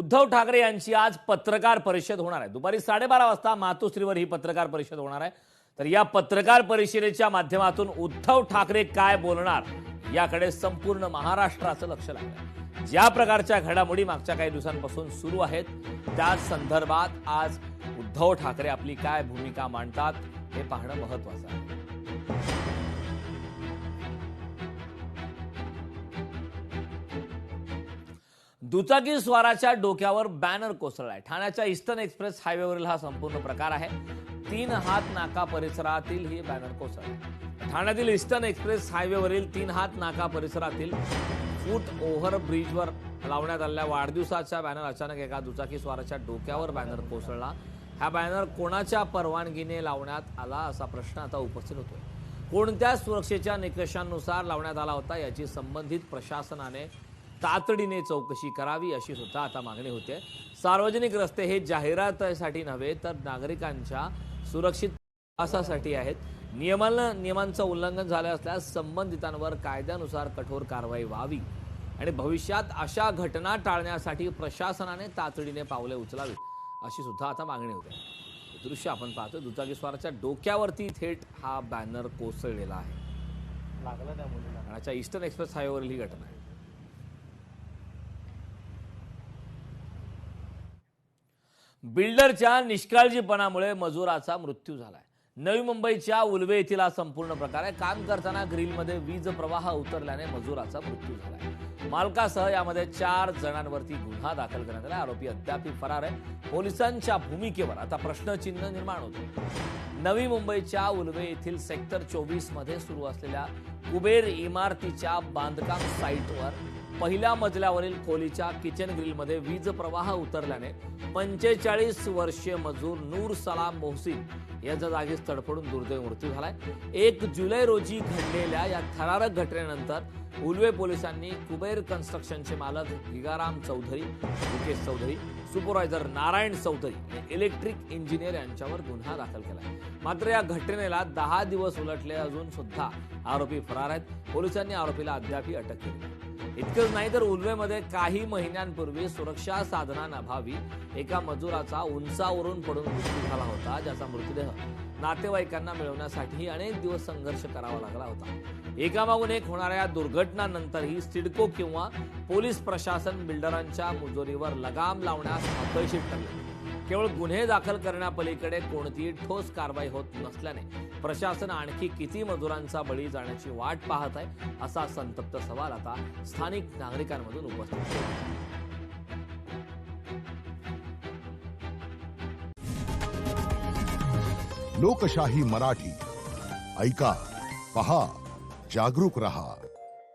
उद्धव ठाकरे यांची आज पत्रकार परिषद होणार आहे। दुपारी 12:30 वाजता मातोश्रीवर ही पत्रकार परिषद होणार आहे। तर या पत्रकार परिषदेच्या माध्यमातून उद्धव ठाकरे काय बोलणार याकडे संपूर्ण महाराष्ट्राचं लक्ष लागलं आहे। ज्या प्रकारच्या घडामोडी मागच्या काही दिवसांपासून सुरू आहेत त्या संदर्भात आज उद्धव ठाकरे आपली काय भूमिका मांडतात हे पाहणं महत्त्वाचं आहे। दुचाकी स्वाराच्या डोक्यावर बॅनर कोसळलाय। ठाण्याच्या ईस्टर्न एक्सप्रेस हायवेवरील हा संपूर्ण प्रकार आहे। 3 हात नाका परिसरातील ही बॅनर कोसळली। ठाण्यातील ईस्टर्न एक्सप्रेस हायवेवरील 3 हात नाका परिसरातील फूट ओव्हर ब्रिजवर लावण्यात आलेल्या वाढदिवसाच्या बॅनर अचानक एका दुचाकी स्वाराच्या डोक्यावर बॅनर कोसळला। हा बॅनर कोणाच्या परवानगीने लावण्यात आला असा प्रश्न आता उपस्थित होतोय। कोणत्या सुरक्षेच्या निकषांनुसार लावण्यात आला होता याची संबंधित प्रशासनाने तातडीने चौकशी करावी अशी सुद्धा आता मागणी होते। सार्वजनिक रस्ते हे जाहिरातीसाठी नव्हे तर नागरिकांच्या सुरक्षित प्रवासासाठी आहेत। नियमांचं उल्लंघन झालं असल्यास संबंधितांवर कायद्यानुसार कठोर कारवाई व्हावी आणि भविष्यात अशा घटना टाळण्यासाठी प्रशासनाने तातडीने पावले उचलावीत अशी सुद्धा आता मागणी होते। दृश्य आपण पाहतो, दुचाकी स्वाराच्या डोक्यावरती थेट हा बॅनर कोसळलेला आहे। लागला त्या मुलीला। ठाण्याच्या ईस्टर्न एक्सप्रेस हायवेवरील ही घटना आहे। बिल्डरच्या निष्काळजीपणामुळे मजुराचा मृत्यू झालाय। नवी मुंबईच्या उल्वे येथील हा संपूर्ण प्रकार आहे। काम करताना ग्रिलमध्ये वीज प्रवाह उतरल्याने मजुराचा मृत्यू झालाय। मालकासह यामध्ये 4 जणांवरती गुन्हा दाखल करण्यात आला। आरोपी अद्याप फरार आहे। पोलिसांच्या भूमिकेवर आता प्रश्नचिन्ह निर्माण होते। नवी मुंबईच्या उल्वे येथील सेक्टर 24 मध्ये सुरू असलेल्या कुबेर इमारतीच्या बांधकाम साईटवर पहिल्या मजल्यावरील खोलीच्या किचन ग्रिलमध्ये वीज प्रवाह उतरल्याने 45 वर्षीय मजूर नूर सलाम मोहसिन याचा जागीच तडफडून दुर्दैवी मृत्यू झालाय। 1 जुलै रोजी घडलेल्या या थरारक घटनेनंतर उल्वे पोलिसांनी कुबेर कन्स्ट्रक्शनचे मालक गिगाराम चौधरी, मुकेश चौधरी, सुपरवायझर नारायण चौधरी आणि इलेक्ट्रिक इंजिनियर यांच्यावर गुन्हा दाखल केलाय। मात्र या घटनेला 10 दिवस उलटले अजून सुद्धा आरोपी फरार आहेत। पोलिसांनी आरोपीला अद्याप अटक केली। इतकंच नाही तर उल्वेमध्ये काही महिन्यांपूर्वी सुरक्षा साधनांअभावी एका मजुराचा उंचावरून पडून मृत्यू झाला होता, ज्याचा मृतदेह नातेवाईकांना मिळवण्यासाठी अनेक दिवस संघर्ष करावा लागला होता। एकामागून एक होणाऱ्या दुर्घटनांनंतरही सिडको किंवा पोलीस प्रशासन बिल्डरांच्या मुजोरीवर लगाम लावण्यास अपयशी ठरले। केवळ गुन्हे दाखल करण्यापलीकडे कोणतीही ठोस कारवाई होत नसल्याने प्रशासन आणखी किती मजुरांचा बळी जाण्याची वाट पाहत आहे असा संतप्त सवाल आता स्थानिक नागरिकांमधून उपस्थित होतो। लोकशाही मराठी ऐका, पहा, जागरूक रहा।